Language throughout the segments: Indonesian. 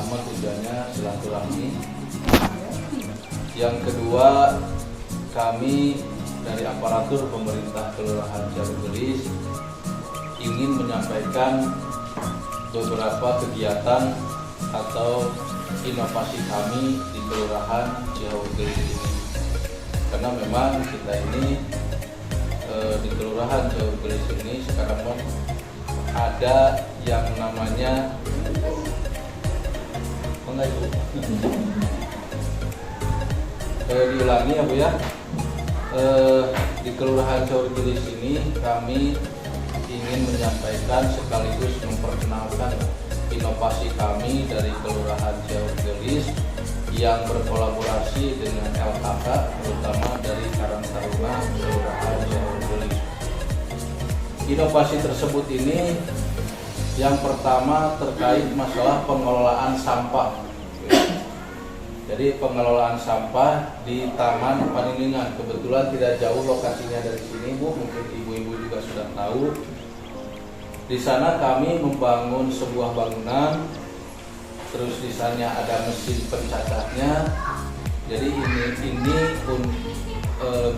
pertama tujuannya silaturahmi. Yang kedua, kami dari aparatur pemerintah Kelurahan Ciawigelis ingin menyampaikan beberapa kegiatan atau inovasi kami di Kelurahan Ciawigelis ini. Karena memang kita ini di Kelurahan Ciawigelis ini sekarang ada yang namanya diulangi ya Bu ya. Di Kelurahan Ciawigelis ini kami ingin menyampaikan sekaligus memperkenalkan inovasi kami dari Kelurahan Ciawigelis yang berkolaborasi dengan LKK, terutama dari Karang Taruna Kelurahan Ciawigelis. Inovasi tersebut ini yang pertama terkait masalah pengelolaan sampah. Jadi pengelolaan sampah di Taman Paniningan, kebetulan tidak jauh lokasinya dari sini Bu, mungkin ibu-ibu juga sudah tahu. Di sana kami membangun sebuah bangunan, terus di sana ada mesin pencacahnya. Jadi ini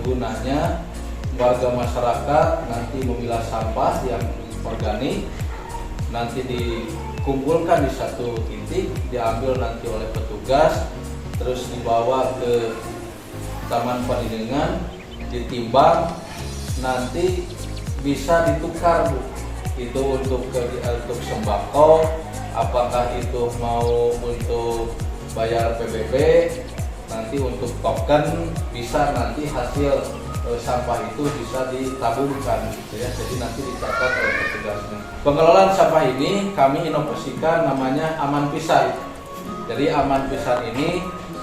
gunanya warga masyarakat nanti memilah sampah yang organik, nanti dikumpulkan di satu titik, diambil nanti oleh petugas, terus dibawa ke Taman Paniningan, ditimbang, nanti bisa ditukar Bu. Itu untuk sembako, apakah itu mau untuk bayar PBB, nanti untuk token, bisa nanti hasil sampah itu bisa ditabungkan gitu ya. Jadi nanti dicatat oleh petugasnya. Pengelolaan sampah ini kami inovasikan namanya Aman Pisan. Jadi Aman Pisan ini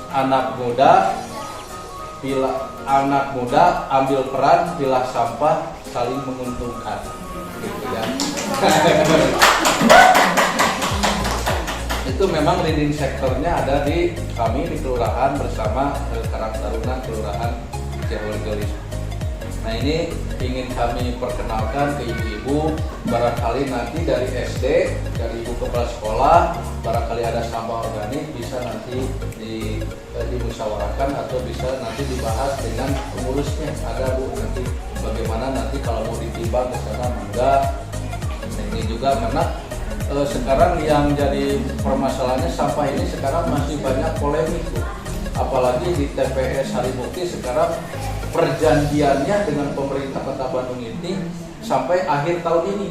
anak muda ambil peran pilah sampah, saling menguntungkan gitu ya. Itu memang leading sektornya ada di kami di kelurahan bersama Karang Taruna Kelurahan Ciawigelis. Nah ini ingin kami perkenalkan ke ibu-ibu, barangkali nanti dari SD, dari ibu kepala sekolah, barangkali ada sampah organik bisa nanti dimusyawarahkan atau bisa nanti dibahas dengan pengurusnya. Ada Bu, nanti bagaimana nanti kalau mau ditimbang ke sana enggak. Nah, ini juga karena sekarang yang jadi permasalahannya sampah ini sekarang masih banyak polemik Bu. Apalagi di TPS Harimukti sekarang perjanjiannya dengan pemerintah Kota Bandung ini sampai akhir tahun ini.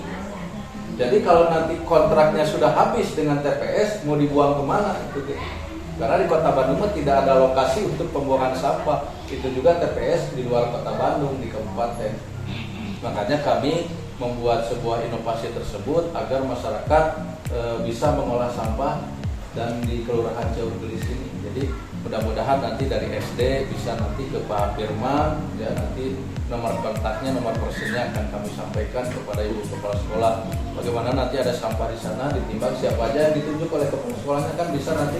Jadi kalau nanti kontraknya sudah habis dengan TPS, mau dibuang kemana? Karena di Kota Bandung tidak ada lokasi untuk pembuangan sampah. Itu juga TPS di luar Kota Bandung, di kabupaten. Makanya kami membuat sebuah inovasi tersebut agar masyarakat bisa mengolah sampah dan di Kelurahan Ciawigelis ini. Jadi mudah-mudahan nanti dari SD bisa nanti ke Pak Firman, ya nanti nomor kontaknya, nomor persennya akan kami sampaikan kepada ibu kepala sekolah. Bagaimana nanti ada sampah di sana ditimbang, siapa aja yang ditunjuk oleh kepala sekolahnya kan bisa nanti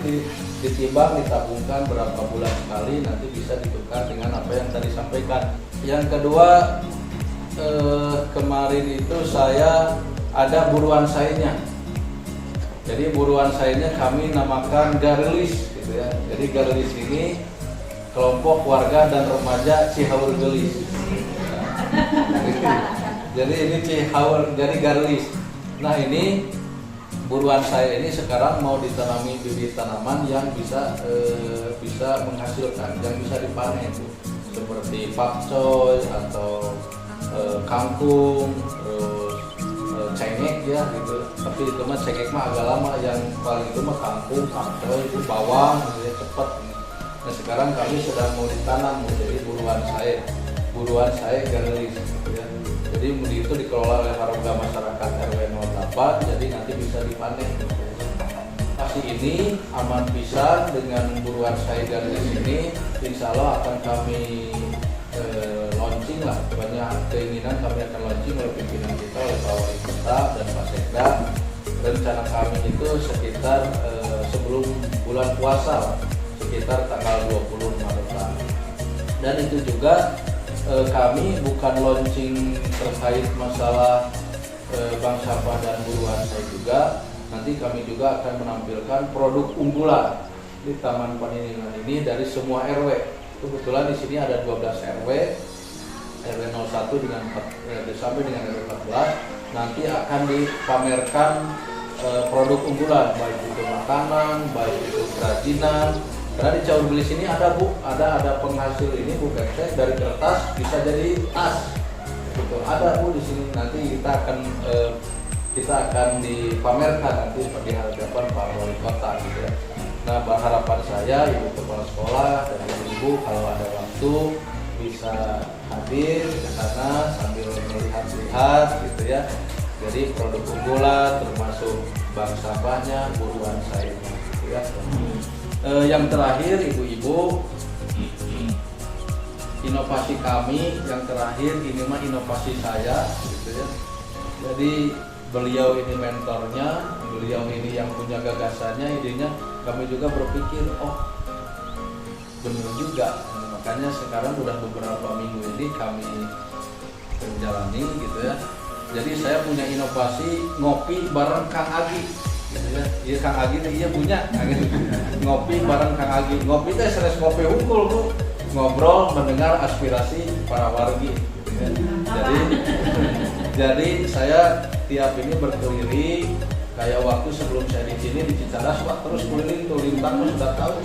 ditimbang, ditabungkan berapa bulan sekali, nanti bisa ditukar dengan apa yang tadi sampaikan. Yang kedua, kemarin itu saya ada buruan sainnya. Jadi buruan sainnya kami namakan Garelis gitu ya. Jadi Garelis ini kelompok warga dan remaja Ciawigelis. Jadi ini jadi Garelis. Nah ini buruan saya ini sekarang mau ditanami bibit tanaman yang bisa menghasilkan, yang bisa dipanen seperti pakcoy atau kangkung, terus cengek ya gitu. Tapi itu mah cengek mah agak lama, yang paling itu mah kangkung, pakcoy, itu bawang gitu ya, cepat. Nah sekarang kami sedang mau ditanam menjadi buruan saya Garelis gitu ya. Jadi itu dikelola oleh warga masyarakat RW 08, jadi nanti bisa dipanen gitu ya. Pasti ini Aman Pisan dengan buruan saya Garelis ini insya Allah akan kami launching lah, banyak keinginan kami akan launching oleh pimpinan kita, oleh Pak Wali Kota dan Pak Sekda. Rencana kami itu sekitar sebelum bulan puasa, sekitar tanggal 20 Maret. Dan itu juga kami bukan launching terkait masalah bank sampah dan buruan saya juga, nanti kami juga akan menampilkan produk unggulan di Taman Penindikan ini dari semua RW. Kebetulan di sini ada 12 RW, RW 01 dengan sampai dengan RW 14. Nanti akan dipamerkan produk unggulan, baik itu makanan, baik itu kerajinan. Karena di Caur Gelis ini ada Bu, ada penghasil ini Bu Keksek, dari kertas bisa jadi tas. Gitu. Ada Bu di sini, nanti kita akan dipamerkan nanti di hadapan Pak Wali Kota gitu ya. Nah, harapan saya Ibu Kepala Sekolah dan Ibu kalau ada waktu bisa hadir ke sana sambil melihat-lihat gitu ya. Jadi produk unggulan termasuk bank sampahnya, buruan saya gitu ya. Yang terakhir ibu-ibu, inovasi kami yang terakhir ini mah inovasi saya gitu ya. Jadi beliau ini mentornya, beliau ini yang punya gagasannya, idenya, kami juga berpikir benar juga. Makanya sekarang udah beberapa minggu ini kami menjalani gitu ya. Jadi saya punya inovasi ngopi bareng Kang Agi gitu ya. Iya Kang Agi iya punya ngopi bareng Kang Agi. Ngopi teh seres ngopi unggul Bu. Ngobrol mendengar aspirasi para wargi gitu ya. Jadi saya tiap ini berkeliling kayak waktu sebelum saya di sini di Cicadas terus keliling tuh Lintang sudah tahu.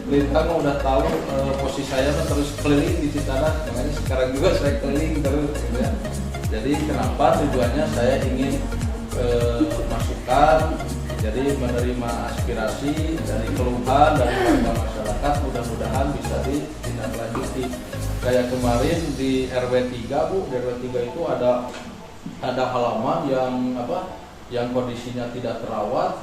Lintang udah tahu posisi saya terus keliling di Cicadas, makanya sekarang juga saya keliling terus gitu ya. Jadi kenapa tujuannya saya ingin masukan, jadi menerima aspirasi dari keluhan dari warga masyarakat, mudah-mudahan bisa ditindaklanjuti. Kayak kemarin di RW 3 Bu, di RW 3 itu ada halaman yang kondisinya tidak terawat,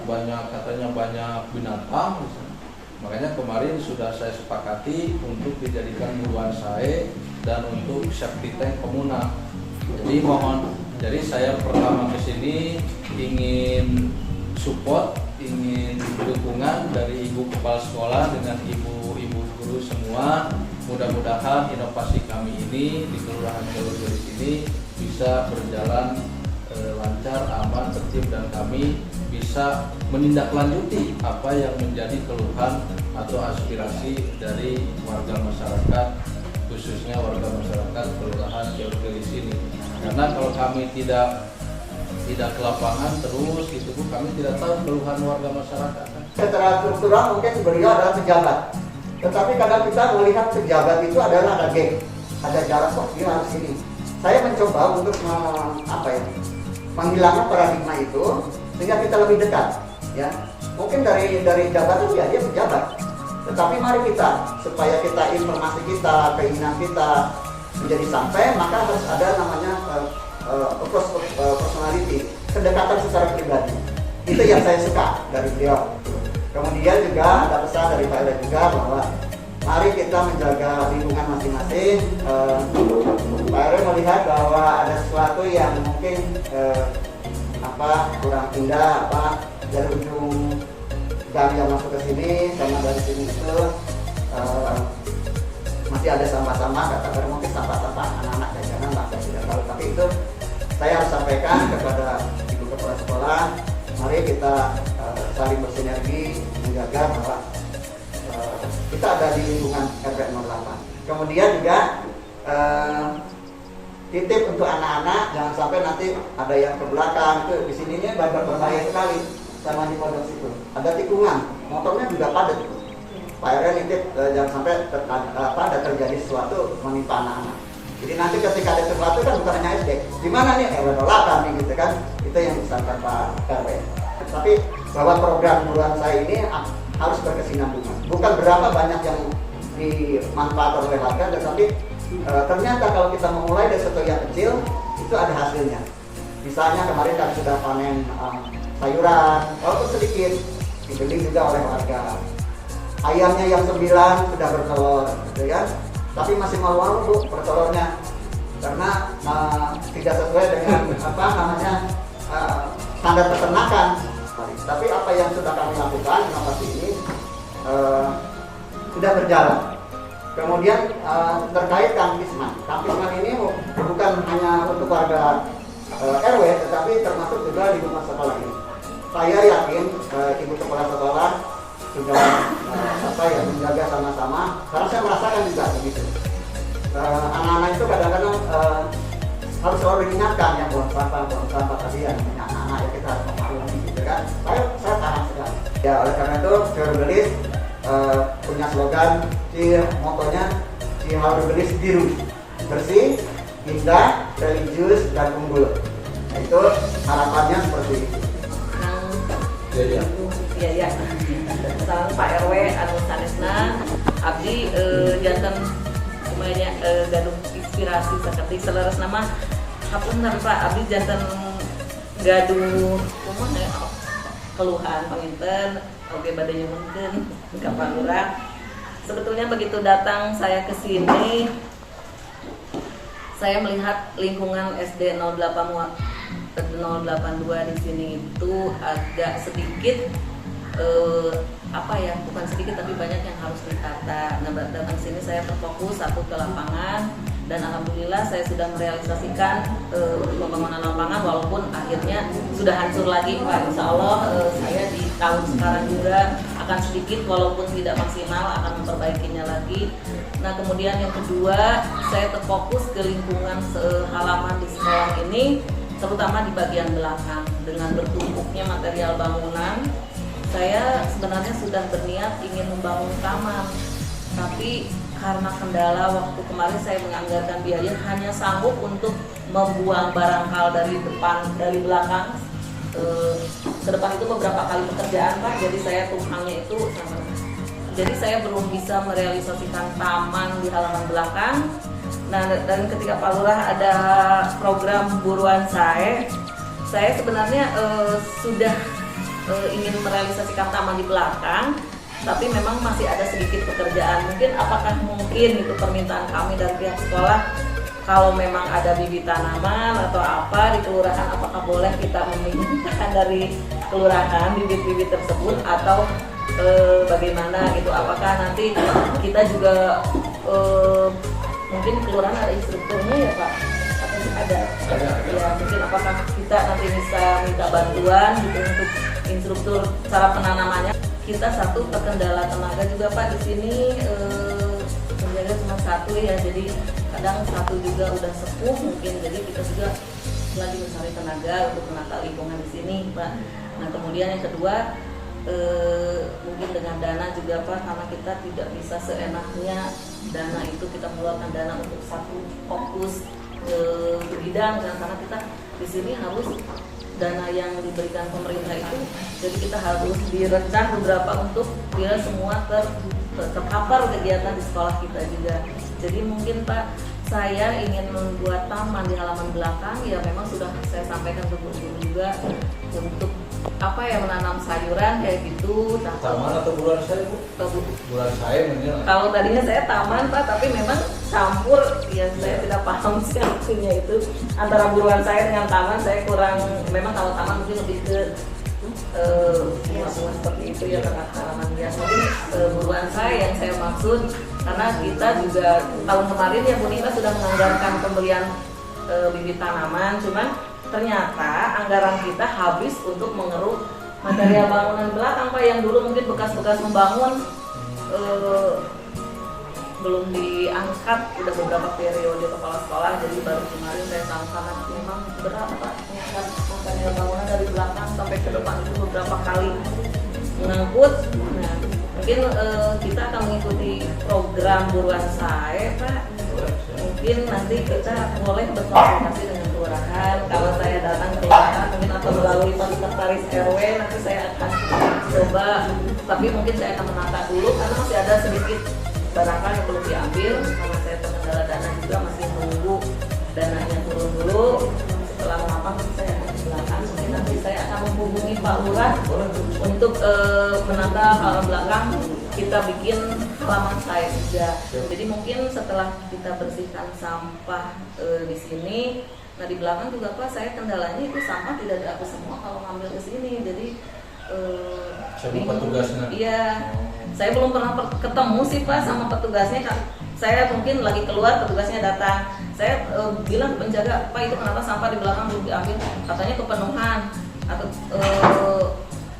katanya banyak binatang misalnya. Makanya kemarin sudah saya sepakati untuk dijadikan buruan saya dan untuk safety tank komunal. Jadi jadi saya pertama ke sini ingin support, ingin dukungan dari Ibu Kepala Sekolah dengan ibu-ibu guru semua. Mudah-mudahan inovasi kami ini di Kelurahan Caur Gelis ini bisa berjalan lancar, aman, tertib, dan kami bisa menindaklanjuti apa yang menjadi keluhan atau aspirasi dari warga masyarakat, khususnya warga masyarakat Kelurahan Caur Gelis ini. Karena kalau kami tidak ke lapangan terus gitu Bu, kami tidak tahu keluhan warga masyarakat. Secara struktural mungkin beliau adalah pejabat, tetapi kadang kita melihat pejabat itu adalah ada geng, ada jarak sosial harus ini. Saya mencoba untuk menghilangkan paradigma itu sehingga kita lebih dekat ya. Mungkin dari jabatan dia pejabat, tetapi mari kita supaya informasi kita, keinginan kita menjadi sampai, maka harus ada namanya personality, kedekatan secara pribadi. Itu yang saya suka dari beliau. Kemudian juga ada pesan dari Pak Eda juga bahwa mari kita menjaga lingkungan masing-masing. Pak Eda melihat bahwa ada sesuatu yang mungkin kurang indah, dari ujung gang yang masuk ke sini sama dari sini itu masih ada sampah-sampah, kata mungkin sampah-sampah anak-anak jajanan lah, saya tidak tahu. Tapi itu saya harus sampaikan kepada Ibu Kepala Sekolah, mari kita saling bersinergi menjaga bahwa kita ada di lingkungan RW 08. Kemudian juga titip untuk anak-anak, jangan sampai nanti ada yang ke belakang, itu di sininya berbahaya sekali sama di pondok situ. Ada tikungan, motornya juga padat. Pak RW nitip jangan sampai ada terjadi sesuatu menimpa anak-anak. Jadi nanti ketika ada sesuatu kan bukan hanya SD, di mana nih RW 08 nih gitu kan, itu yang disampaikan Pak RW. Tapi bahwa program buruan saya ini harus berkesinambungan. Bukan berapa banyak yang dimanfaatkan oleh warga, tetapi ternyata kalau kita memulai dari sesuatu yang kecil itu ada hasilnya. Misalnya kemarin kami sudah panen sayuran, walaupun sedikit, dibeli juga oleh warga. Ayamnya yang 9 sudah bertelur, gitu kan? Tapi masih malu-malu Bu bertelurnya karena tidak sesuai dengan standar peternakan. Tapi apa yang sudah kami lakukan inovasi ini sudah berjalan. Kemudian terkait Kampisman. Kampisman ini bukan hanya untuk warga RW, tetapi termasuk juga di rumah sekolah ini. saya yakin Ibu Kepala Sekolah sudah menjaga sama-sama, karena saya merasakan juga begitu. Anak-anak itu kadang-kadang harus selalu diingatkan yang buang sampah tadi yang anak-anak ya, kita harus memaklumi gitu kan. Saya paham sekali. Ya oleh karena itu Ciharus punya slogan, motonya Ciharus biru, bersih, indah, religius, dan unggul. Nah, itu harapannya seperti itu. Iya. Salam Pak RW anu sanesna abdi janten semuanya gaduh inspirasi saketik seleres nama hapunten Pak abdi janten gaduh kumaha keluhan panginten oge bade nyumunkeun ka Pak Lurah. Sebetulnya begitu datang saya ke sini saya melihat lingkungan SD 082 di sini itu agak sedikit bukan sedikit tapi banyak yang harus ditata. Nah, datang sini saya terfokus satu ke lapangan dan alhamdulillah saya sudah merealisasikan pembangunan lapangan walaupun akhirnya sudah hancur lagi Pak. Insya Allah saya di tahun sekarang juga akan sedikit walaupun tidak maksimal akan memperbaikinya lagi. Nah kemudian yang kedua saya terfokus ke lingkungan halaman di sekolah ini terutama di bagian belakang dengan bertumpuknya material bangunan. Saya sebenarnya sudah berniat ingin membangun taman, tapi karena kendala waktu kemarin saya menganggarkan biaya hanya sanggup untuk membuang barang hal dari belakang ke depan itu beberapa kali pekerjaan Pak, jadi saya tumpangnya itu jadi saya belum bisa merealisasikan taman di halaman belakang. Nah dan ketika Pak Lurah ada program buruan saya sebenarnya sudah ingin merealisasikan taman di belakang, tapi memang masih ada sedikit pekerjaan. Apakah mungkin itu permintaan kami dari pihak sekolah, kalau memang ada bibit tanaman atau apa di kelurahan, apakah boleh kita meminta dari kelurahan bibit-bibit tersebut atau bagaimana gitu? Apakah nanti kita juga mungkin kelurahan ada instrukturnya ya Pak? Ada. Ya mungkin apakah kita nanti bisa minta bantuan gitu untuk instruktur cara penanamannya. Kita satu terkendala tenaga juga Pak di sini penjaga cuma satu ya, jadi kadang satu juga udah sepuh mungkin, jadi kita juga lagi mencari tenaga untuk menata lingkungan di sini Pak. Nah kemudian yang kedua mungkin dengan dana juga Pak, karena kita tidak bisa seenaknya dana itu kita mengeluarkan dana untuk satu fokus bidang kan, karena kita di sini harus dana yang diberikan pemerintah itu, jadi kita harus direncang beberapa untuk biar semua tercover kegiatan di sekolah kita juga. Jadi mungkin Pak, saya ingin membuat taman di halaman belakang, ya memang sudah saya sampaikan ke guru juga untuk menanam sayuran kayak gitu. Taman atau buruan saya Bu? Buruan saya mungkin. Kalau tadinya saya taman Pak, tapi memang campur, ya saya tidak paham sih artinya itu antara buruan saya dengan taman. Saya kurang, memang kalau taman mungkin lebih ke seperti itu ya, karena tanaman biasa. Mungkin buruan saya yang saya maksud, karena kita juga tahun kemarin ya Bu Nita sudah menganggarkan pembelian bibit tanaman, cuman ternyata anggaran kita habis untuk mengeruk material bangunan belakang Pak, yang dulu mungkin bekas-bekas membangun belum diangkat, udah beberapa periode kepala sekolah, jadi baru kemarin saya sama-sama memang berat Pak mengangkat material bangunan dari belakang sampai ke depan itu beberapa kali mengangkut. Nah mungkin kita akan mengikuti program buruan saya Pak. Mungkin nanti kita boleh berkomunikasi dengan kelurahan. Kalau saya datang ke kelurahan mungkin atau melalui sekretaris RW, nanti saya akan coba. Tapi mungkin saya akan menata dulu karena masih ada sedikit barangkali yang belum diambil, karena saya terkendala dana juga, masih menunggu dananya turun dulu. Setelah mengapa saya akan ke belakang. Mungkin nanti saya akan menghubungi Pak Lurah untuk menata halaman belakang. Kita bikin halaman saya juga. Jadi mungkin setelah kita bersihkan sampah di sini, nah di belakang juga Pak, saya kendalanya itu sampah tidak ada semua kalau ngambil ke sini. Jadi sama petugasnya. Iya, saya belum pernah ketemu sih Pak sama petugasnya. Saya mungkin lagi keluar, petugasnya datang. Saya bilang ke penjaga, Pak itu kenapa sampah di belakang belum diambil? Katanya kepenuhan. atau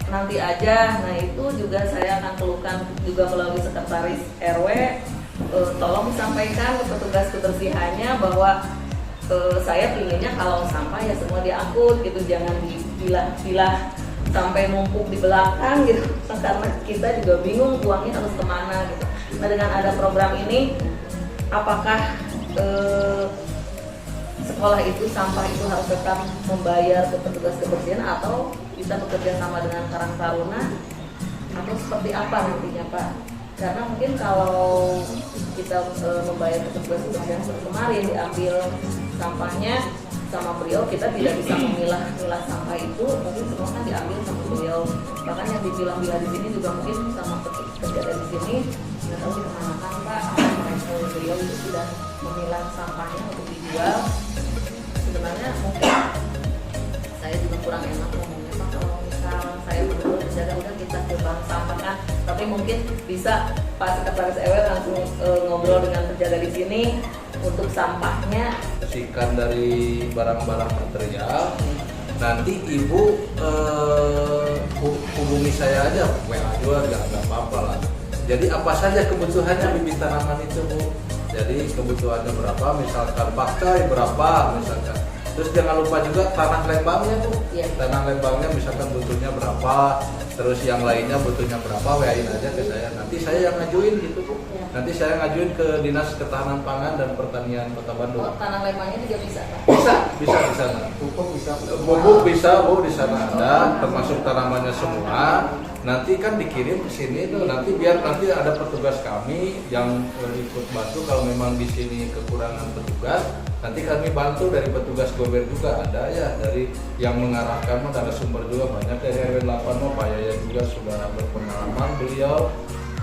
nanti aja. Nah itu juga saya akan keluhkan juga melalui sekretaris RW, tolong sampaikan ke petugas kebersihannya bahwa saya pinginnya kalau sampah ya semua diangkut gitu, jangan dipilah-pilah sampai numpuk di belakang gitu, karena kita juga bingung uangnya harus kemana gitu. Nah dengan ada program ini, apakah sekolah itu sampah itu harus tetap membayar ke petugas kebersihan atau bisa bekerja sama dengan Karang Taruna atau seperti apa nantinya Pak? Karena mungkin kalau kita membayar ke petugas kebersihan seperti kemarin diambil sampahnya sama beliau, kita tidak bisa memilah sampah itu, mungkin semua kan diambil sama beliau. Bahkan yang dipilah-pilah di sini juga mungkin sama pekerja di sini nggak tahu dikemanakan Pak. Beliau itu sudah memilah sampahnya untuk dijual. Sebenarnya mungkin saya juga kurang enak ngomongnya Pak, kalau misal saya berdua berjaga udah kita ke bank sampah kan, tapi mungkin bisa Pak Sekretaris RW langsung ngobrol dengan penjaga di sini untuk sampahnya. Bersihkan dari barang-barang material. Nanti ibu hubungi saya aja, WA juga nggak apa-apa lah. Jadi apa saja kebutuhannya bibit tanaman itu Bu. Jadi kebutuhannya berapa, misalkan bakcai berapa misalkan. Terus jangan lupa juga tanah lembangnya Bu. Iya. Tanah lembangnya misalkan butuhnya berapa, terus yang lainnya butuhnya berapa, WA-in aja ke saya. Nanti saya yang ngajuin gitu Bu. Iya. Nanti saya ngajuin ke Dinas Ketahanan Pangan dan Pertanian Kota Bandung. Oh, tanah lembangnya juga bisa Pak? Bisa di sana. Pupuk bisa. Bubuk bisa Bu, di sana ada, termasuk tanamannya semua. Nanti kan dikirim ke sini tuh, nanti biar nanti ada petugas kami yang ikut bantu kalau memang di sini kekurangan petugas, nanti kami bantu dari petugas gober juga ada ya, dari yang mengarahkan mah ada sumber juga banyak dari RW 8 mah Pak Yaya juga sudah berpengalaman beliau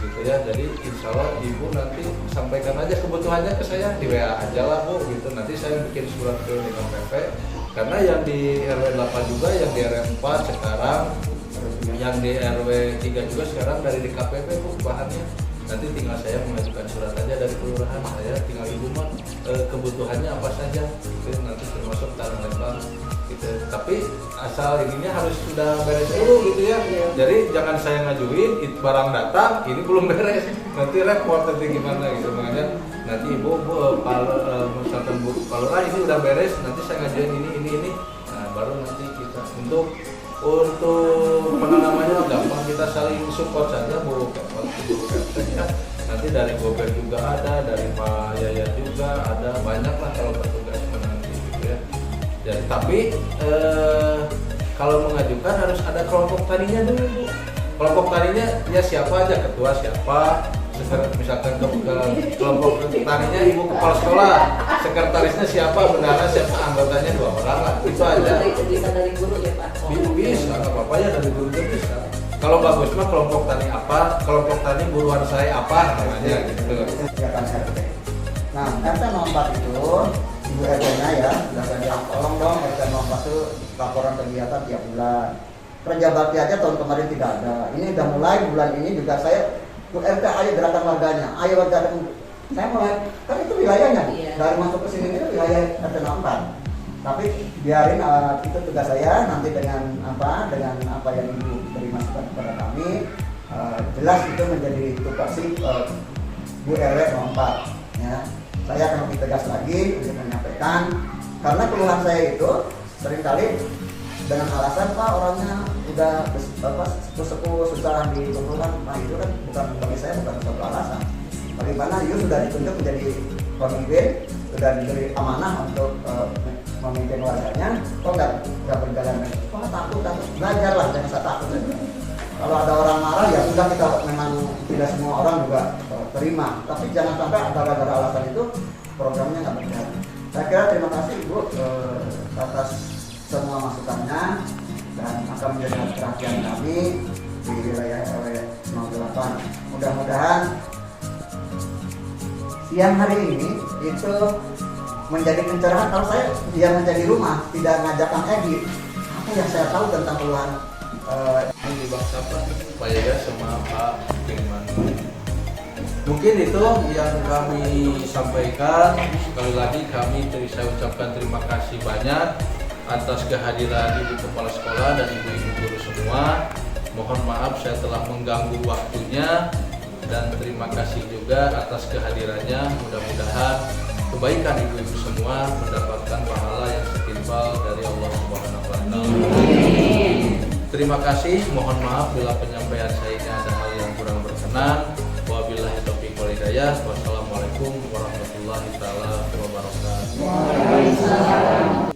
gitu ya. Jadi insya Allah ibu nanti sampaikan aja kebutuhannya ke saya di WA aja lah Bu gitu, nanti saya bikin surat ke DKPP karena yang di RW 8 juga, yang di RW 4 sekarang, yang di RW 3 juga sekarang dari DKPP Bu bahannya. Nanti tinggal saya mengajukan surat aja dari kelurahan, saya tinggal ibu mah kebutuhannya apa saja gitu, nanti termasuk tanah lembang gitu. Tapi asal ininya harus sudah beres dulu gitu ya. Jadi jangan saya ngajuin barang datang ini belum beres, nanti repot nanti gimana gitu. Makanya nanti ibu misalkan Bu kalau ini udah beres, nanti saya ngajuin ini, nah baru nanti kita untuk namanya gampang, kita saling support saja Bu ya. Nanti dari Gober juga ada, dari Pak Yaya juga ada, banyak lah kalau petugas nanti gitu ya. Jadi tapi kalau mengajukan harus ada kelompok taninya dulu Bu. Kelompok taninya ya siapa aja, ketua siapa, misalkan kelompok taninya ibu kepala sekolah, sekretarisnya siapa, bendahara siapa, anggotanya 2 orang lah, itu aja. Bisa dari guru ya Pak? Bisa, nggak apa-apa ya, dari guru juga bisa. Kalau bagus mah kelompok tani apa, kelompok tani buruan saya apa namanya gitu. Kegiatan RT. Nah, RT 04 itu Ibu RT-nya ya, sudah saya tolong dong RT 04 itu laporan kegiatan tiap bulan. Kerja bakti aja tahun kemarin tidak ada. Ini udah mulai bulan ini juga saya Bu RT, ayo gerakan warganya, ayo warga. Saya mulai, kan itu wilayahnya, Iya. dari masuk ke sini itu wilayah RT 04. Tapi biarin itu tugas saya nanti dengan apa yang Ibu beri masukan kepada kami, jelas itu menjadi tupoksi Bu RW 04 ya. Saya akan lebih tegas lagi untuk menyampaikan, karena keluhan saya itu seringkali dengan alasan Pak orangnya udah sepuh susah di kelurahan. Nah itu kan bukan, bagi saya bukan suatu alasan. Bagaimana you sudah ditunjuk menjadi pemimpin, sudah diberi amanah untuk memimpin warganya, kok nggak berjalan? Kok takut? Belajarlah, jangan usah takut. Kalau ada orang marah ya sudah, kita memang tidak semua orang juga terima. Tapi jangan sampai gara-gara alasan itu programnya nggak berjalan. Saya kira terima kasih Ibu atas semua masukannya dan akan menjadi perhatian kami di wilayah RW 08. Mudah-mudahan siang hari ini itu menjadi pencerahan. Kalau saya yang menjadi rumah tidak ngajakkan edit, apa yang saya tahu tentang keluhan Yang dibahas apa? Pak Yaya sama Pak Firman. Mungkin itu yang kami sampaikan. Sekali lagi saya ucapkan terima kasih banyak atas kehadiran Ibu Kepala Sekolah dan Ibu-Ibu guru semua. Mohon maaf saya telah mengganggu waktunya, dan terima kasih juga atas kehadirannya. Mudah-mudahan kebaikan ibu-ibu semua mendapatkan pahala yang setimpal dari Allah Subhanahu wa Ta'ala. Terima kasih. Mohon maaf bila penyampaian saya ini ada hal yang kurang berkenan. Wabillahi taufiq wal hidayah. Wassalamualaikum warahmatullahi taala wabarakatuh. Waalaikumsalam.